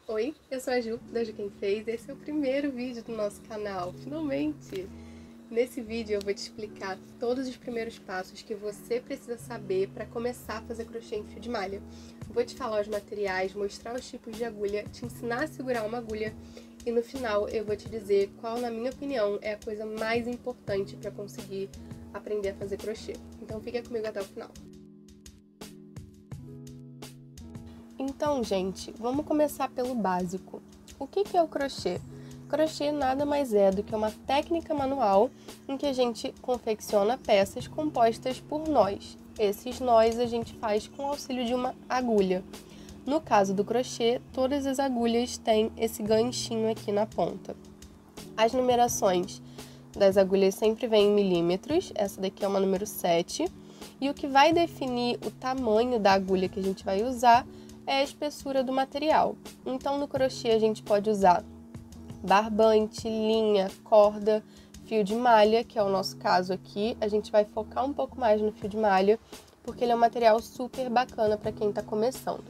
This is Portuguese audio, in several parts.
Oi, eu sou a Ju, da Ju Quem Fez. Esse é o primeiro vídeo do nosso canal, finalmente! Nesse vídeo eu vou te explicar todos os primeiros passos que você precisa saber para começar a fazer crochê em fio de malha. Vou te falar os materiais, mostrar os tipos de agulha, te ensinar a segurar uma agulha e no final eu vou te dizer qual, na minha opinião, é a coisa mais importante para conseguir aprender a fazer crochê. Então fica comigo até o final. Então, gente, vamos começar pelo básico. O que é o crochê? Crochê nada mais é do que uma técnica manual em que a gente confecciona peças compostas por nós. Esses nós a gente faz com o auxílio de uma agulha. No caso do crochê, todas as agulhas têm esse ganchinho aqui na ponta. As numerações das agulhas sempre vêm em milímetros, essa daqui é uma número 7, e o que vai definir o tamanho da agulha que a gente vai usar é a espessura do material. Então, no crochê a gente pode usar barbante, linha, corda, fio de malha, que é o nosso caso aqui. A gente vai focar um pouco mais no fio de malha, porque ele é um material super bacana para quem está começando.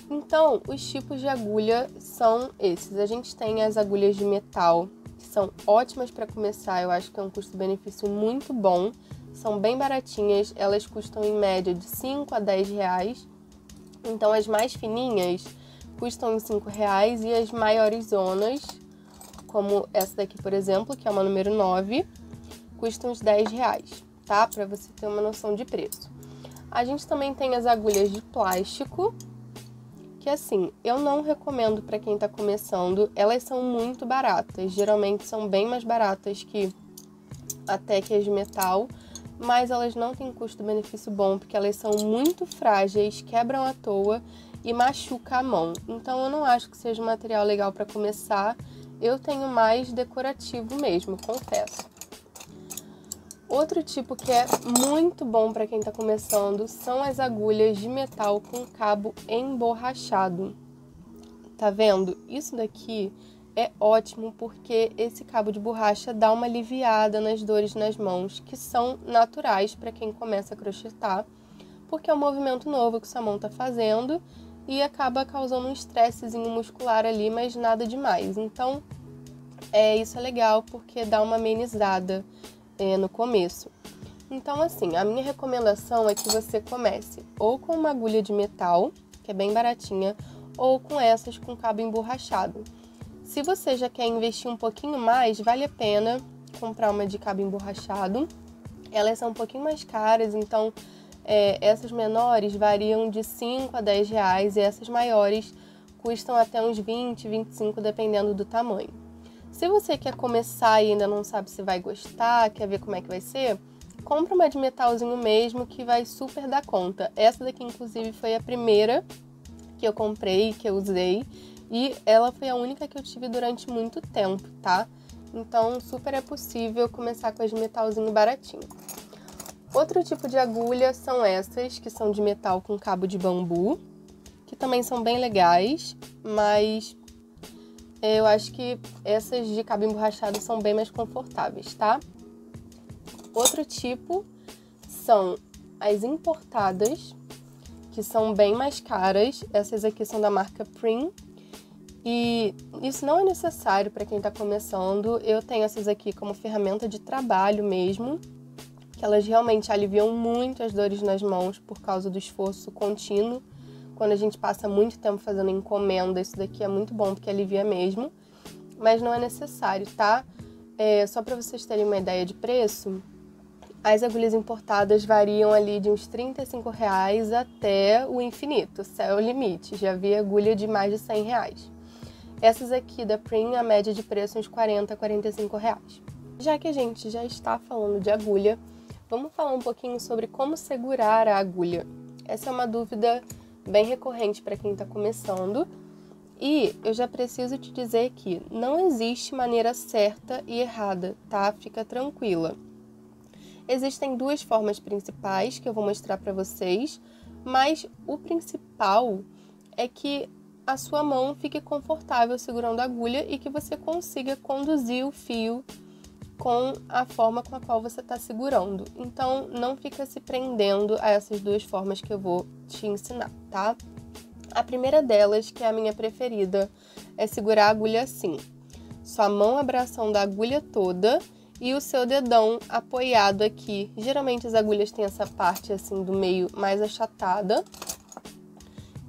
Então, os tipos de agulha são esses. A gente tem as agulhas de metal, que são ótimas para começar. Eu acho que é um custo-benefício muito bom. São bem baratinhas, elas custam em média de 5 a 10 reais. Então, as mais fininhas custam uns 5 reais e as maiores zonas, como essa daqui, por exemplo, que é uma número 9, custam uns 10 reais, tá? Para você ter uma noção de preço. A gente também tem as agulhas de plástico, que assim, eu não recomendo para quem tá começando, elas são muito baratas, geralmente são bem mais baratas que até que as de metal, mas elas não têm custo-benefício bom, porque elas são muito frágeis, quebram à toa e machuca a mão. Então eu não acho que seja um material legal para começar. Eu tenho mais decorativo mesmo, confesso. Outro tipo que é muito bom para quem está começando são as agulhas de metal com cabo emborrachado. Tá vendo? Isso daqui é ótimo porque esse cabo de borracha dá uma aliviada nas dores nas mãos, que são naturais para quem começa a crochetar, porque é um movimento novo que sua mão está fazendo e acaba causando um estressezinho muscular ali, mas nada demais. Então, isso é legal porque dá uma amenizada no começo. Então, assim, a minha recomendação é que você comece ou com uma agulha de metal, que é bem baratinha, ou com essas com cabo emborrachado. Se você já quer investir um pouquinho mais, vale a pena comprar uma de cabo emborrachado. Elas são um pouquinho mais caras, então essas menores variam de 5 a 10 reais e essas maiores custam até uns 20, 25, dependendo do tamanho. Se você quer começar e ainda não sabe se vai gostar, quer ver como é que vai ser, compra uma de metalzinho mesmo que vai super dar conta. Essa daqui, inclusive, foi a primeira que eu comprei, que eu usei, e ela foi a única que eu tive durante muito tempo, tá? Então, super é possível começar com as de metalzinho baratinho. Outro tipo de agulha são essas, que são de metal com cabo de bambu, que também são bem legais, mas eu acho que essas de cabo emborrachado são bem mais confortáveis, tá? Outro tipo são as importadas, que são bem mais caras. Essas aqui são da marca Prim. E isso não é necessário para quem está começando. Eu tenho essas aqui como ferramenta de trabalho mesmo, que elas realmente aliviam muito as dores nas mãos por causa do esforço contínuo. Quando a gente passa muito tempo fazendo encomenda, isso daqui é muito bom porque alivia mesmo, mas não é necessário, tá? Só para vocês terem uma ideia de preço, as agulhas importadas variam ali de uns 35 reais até o infinito, céu é o limite. Já vi agulha de mais de 100 reais. Essas aqui da Prim, a média de preço é uns 40 a 45 reais. Já que a gente já está falando de agulha, vamos falar um pouquinho sobre como segurar a agulha. Essa é uma dúvida bem recorrente para quem está começando. E eu já preciso te dizer que não existe maneira certa e errada, tá? Fica tranquila. Existem duas formas principais que eu vou mostrar para vocês, mas o principal é que a sua mão fique confortável segurando a agulha e que você consiga conduzir o fio com a forma com a qual você está segurando. Então, não fica se prendendo a essas duas formas que eu vou te ensinar, tá? A primeira delas, que é a minha preferida, é segurar a agulha assim. Sua mão abraçando a agulha toda e o seu dedão apoiado aqui. Geralmente as agulhas têm essa parte assim do meio mais achatada.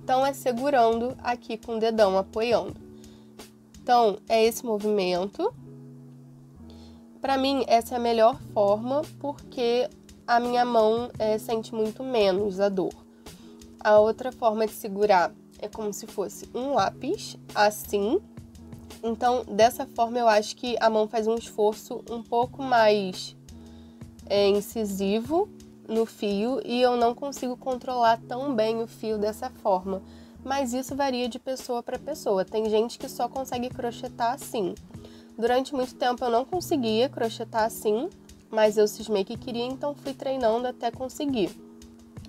Então é segurando aqui com o dedão apoiando. Então é esse movimento. Para mim essa é a melhor forma porque a minha mão sente muito menos a dor. A outra forma de segurar é como se fosse um lápis, assim. Então, dessa forma, eu acho que a mão faz um esforço um pouco mais incisivo no fio e eu não consigo controlar tão bem o fio dessa forma. Mas isso varia de pessoa para pessoa. Tem gente que só consegue crochetar assim. Durante muito tempo eu não conseguia crochetar assim, mas eu cismei que queria, então fui treinando até conseguir.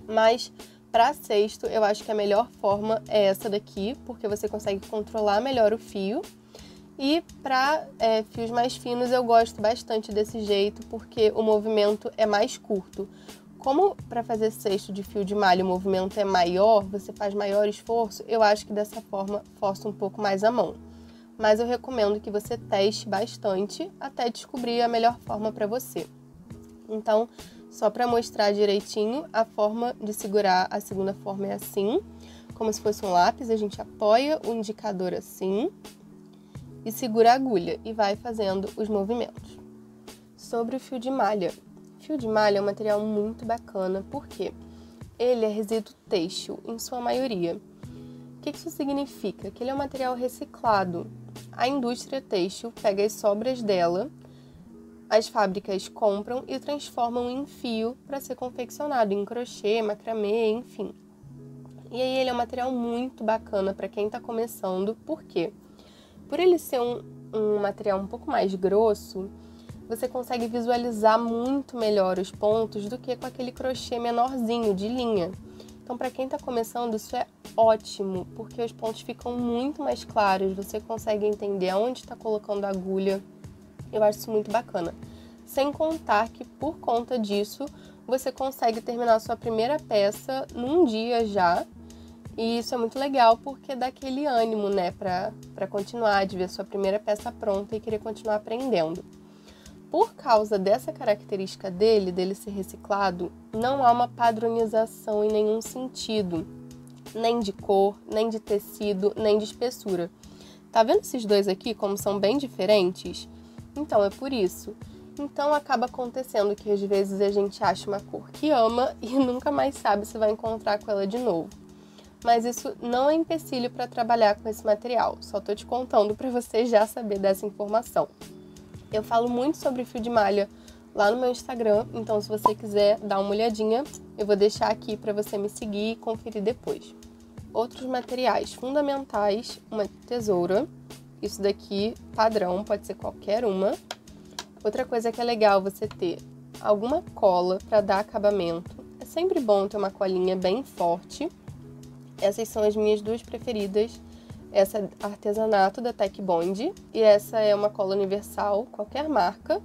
Mas para cesto, eu acho que a melhor forma é essa daqui, porque você consegue controlar melhor o fio. E para fios mais finos eu gosto bastante desse jeito, porque o movimento é mais curto. Como para fazer cesto de fio de malha o movimento é maior, você faz maior esforço, eu acho que dessa forma força um pouco mais a mão. Mas eu recomendo que você teste bastante até descobrir a melhor forma para você. Então, só para mostrar direitinho, a forma de segurar a segunda forma é assim, como se fosse um lápis, a gente apoia o indicador assim e segura a agulha e vai fazendo os movimentos. Sobre o fio de malha. Fio de malha é um material muito bacana, porque ele é resíduo têxtil, em sua maioria. O que isso significa? Que ele é um material reciclado. A indústria têxtil pega as sobras dela, as fábricas compram e transformam em fio para ser confeccionado em crochê, macramê, enfim. E aí ele é um material muito bacana para quem está começando, por quê? Por ele ser um material um pouco mais grosso, você consegue visualizar muito melhor os pontos do que com aquele crochê menorzinho de linha. Então, para quem está começando, isso é ótimo, porque os pontos ficam muito mais claros, você consegue entender aonde está colocando a agulha. Eu acho isso muito bacana. Sem contar que, por conta disso, você consegue terminar a sua primeira peça num dia já. E isso é muito legal, porque dá aquele ânimo, né, para continuar, de ver sua primeira peça pronta e querer continuar aprendendo. Por causa dessa característica dele ser reciclado, não há uma padronização em nenhum sentido, nem de cor, nem de tecido, nem de espessura. Tá vendo esses dois aqui como são bem diferentes? Então é por isso. Então acaba acontecendo que às vezes a gente acha uma cor que ama e nunca mais sabe se vai encontrar com ela de novo. Mas isso não é empecilho para trabalhar com esse material, só tô te contando para você já saber dessa informação. Eu falo muito sobre fio de malha lá no meu Instagram, então se você quiser dar uma olhadinha, eu vou deixar aqui para você me seguir e conferir depois. Outros materiais fundamentais, uma tesoura, isso daqui padrão, pode ser qualquer uma. Outra coisa que é legal você ter alguma cola para dar acabamento. É sempre bom ter uma colinha bem forte. Essas são as minhas duas preferidas. Essa é artesanato da Tech Bond e essa é uma cola universal, qualquer marca.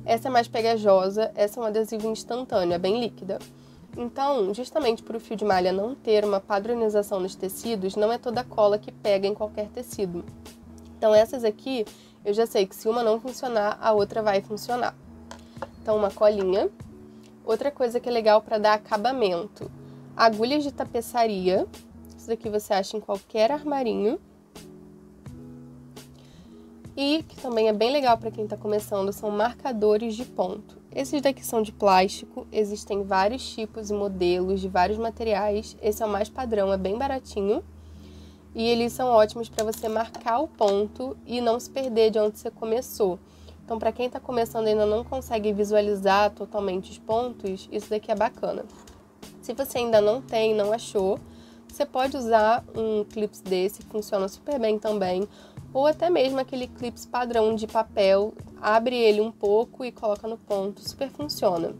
Essa é mais pegajosa, essa é um adesivo instantâneo, é bem líquida. Então, justamente por o fio de malha não ter uma padronização nos tecidos, não é toda cola que pega em qualquer tecido. Então essas aqui, eu já sei que se uma não funcionar, a outra vai funcionar. Então uma colinha. Outra coisa que é legal para dar acabamento, agulhas de tapeçaria. Isso daqui você acha em qualquer armarinho. E que também é bem legal para quem está começando, são marcadores de ponto. Esses daqui são de plástico, existem vários tipos e modelos de vários materiais. Esse é o mais padrão, é bem baratinho. E eles são ótimos para você marcar o ponto e não se perder de onde você começou. Então, para quem está começando e ainda não consegue visualizar totalmente os pontos, isso daqui é bacana. Se você ainda não tem, não achou, você pode usar um clips desse, funciona super bem também. Ou até mesmo aquele clips padrão de papel, abre ele um pouco e coloca no ponto, super funciona.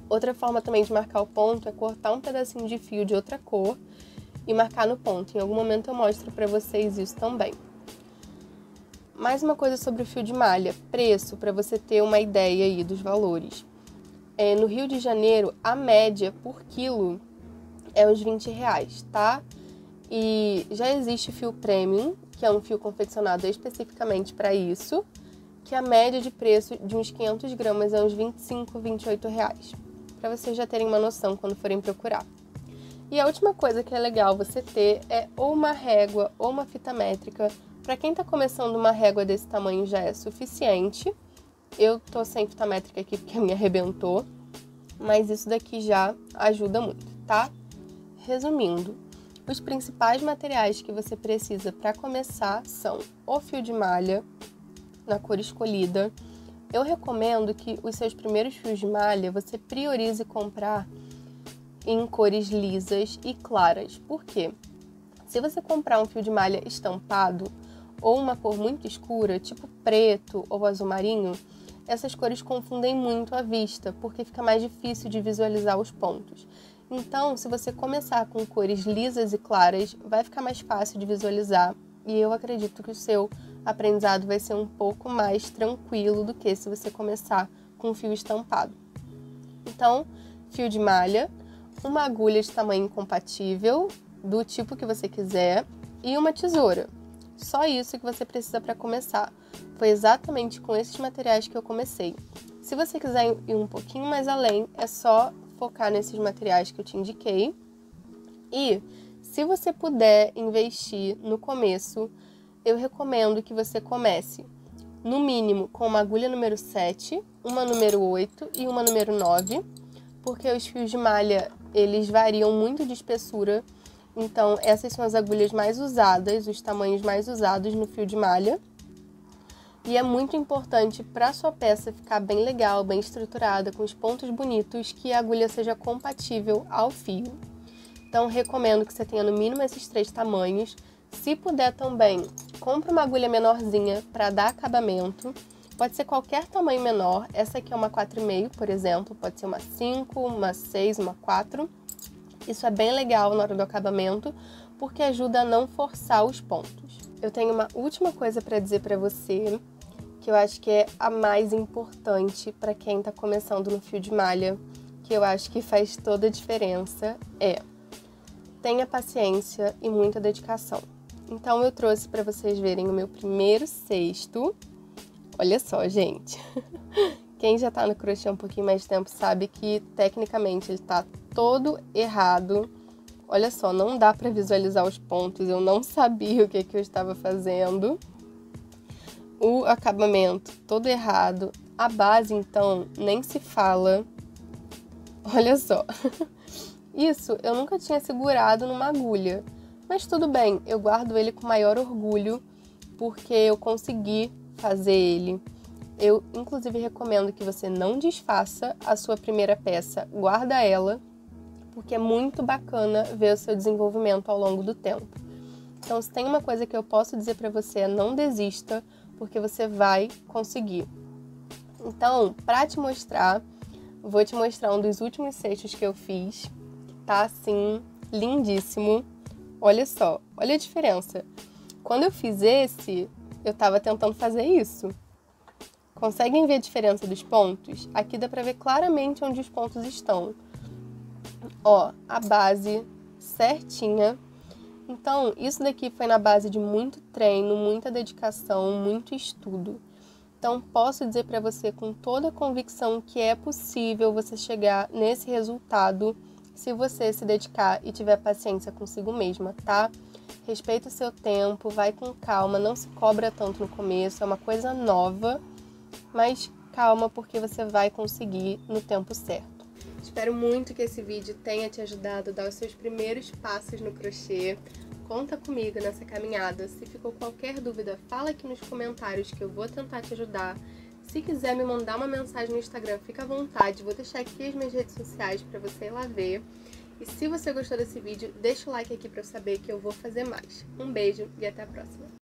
Outra forma também de marcar o ponto é cortar um pedacinho de fio de outra cor e marcar no ponto. Em algum momento eu mostro para vocês isso também. Mais uma coisa sobre o fio de malha, preço, para você ter uma ideia aí dos valores. No Rio de Janeiro, a média por quilo é uns R$20, tá? E já existe fio premium, que é um fio confeccionado especificamente para isso, que a média de preço de uns 500 gramas é uns R$25, R$28, para vocês já terem uma noção quando forem procurar. E a última coisa que é legal você ter é ou uma régua ou uma fita métrica. Para quem está começando, uma régua desse tamanho já é suficiente. Eu tô sem fita métrica aqui porque a minha arrebentou, mas isso daqui já ajuda muito, tá? Resumindo, os principais materiais que você precisa para começar são o fio de malha, na cor escolhida. Eu recomendo que os seus primeiros fios de malha você priorize comprar em cores lisas e claras. Por quê? Se você comprar um fio de malha estampado ou uma cor muito escura, tipo preto ou azul marinho, essas cores confundem muito a vista, porque fica mais difícil de visualizar os pontos. Então, se você começar com cores lisas e claras, vai ficar mais fácil de visualizar e eu acredito que o seu aprendizado vai ser um pouco mais tranquilo do que se você começar com fio estampado. Então, fio de malha, uma agulha de tamanho compatível, do tipo que você quiser, e uma tesoura. Só isso que você precisa para começar. Foi exatamente com esses materiais que eu comecei. Se você quiser ir um pouquinho mais além, é só focar nesses materiais que eu te indiquei. E se você puder investir no começo, eu recomendo que você comece, no mínimo, com uma agulha número 7, uma número 8 e uma número 9, porque os fios de malha, eles variam muito de espessura, então essas são as agulhas mais usadas, os tamanhos mais usados no fio de malha. E é muito importante para a sua peça ficar bem legal, bem estruturada, com os pontos bonitos, que a agulha seja compatível ao fio. Então, recomendo que você tenha no mínimo esses 3 tamanhos. Se puder também, compre uma agulha menorzinha para dar acabamento. Pode ser qualquer tamanho menor. Essa aqui é uma 4,5, por exemplo. Pode ser uma 5, uma 6, uma 4. Isso é bem legal na hora do acabamento, porque ajuda a não forçar os pontos. Eu tenho uma última coisa para dizer para você, que eu acho que é a mais importante para quem está começando no fio de malha, que eu acho que faz toda a diferença, tenha paciência e muita dedicação. Então eu trouxe para vocês verem o meu primeiro cesto. Olha só, gente. Quem já tá no crochê há um pouquinho mais de tempo sabe que tecnicamente ele tá todo errado. Olha só, não dá para visualizar os pontos, eu não sabia o que eu estava fazendo. O acabamento todo errado, a base então nem se fala. Olha só. Isso eu nunca tinha segurado numa agulha, mas tudo bem, eu guardo ele com maior orgulho porque eu consegui fazer ele. Eu inclusive recomendo que você não desfaça a sua primeira peça, guarda ela, porque é muito bacana ver o seu desenvolvimento ao longo do tempo. Então, se tem uma coisa que eu posso dizer para você é não desista, porque você vai conseguir. Então, para te mostrar, vou te mostrar um dos últimos cestos que eu fiz. Tá assim, lindíssimo. Olha só, olha a diferença. Quando eu fiz esse, eu tava tentando fazer isso. Conseguem ver a diferença dos pontos? Aqui dá pra ver claramente onde os pontos estão. Ó, a base certinha. Então, isso daqui foi na base de muito treino, muita dedicação, muito estudo. Então, posso dizer para você com toda a convicção que é possível você chegar nesse resultado se você se dedicar e tiver paciência consigo mesma, tá? Respeita o seu tempo, vai com calma, não se cobra tanto no começo, é uma coisa nova, mas calma porque você vai conseguir no tempo certo. Espero muito que esse vídeo tenha te ajudado a dar os seus primeiros passos no crochê. Conta comigo nessa caminhada. Se ficou qualquer dúvida, fala aqui nos comentários que eu vou tentar te ajudar. Se quiser me mandar uma mensagem no Instagram, fica à vontade. Vou deixar aqui as minhas redes sociais para você ir lá ver. E se você gostou desse vídeo, deixa o like aqui para eu saber que eu vou fazer mais. Um beijo e até a próxima.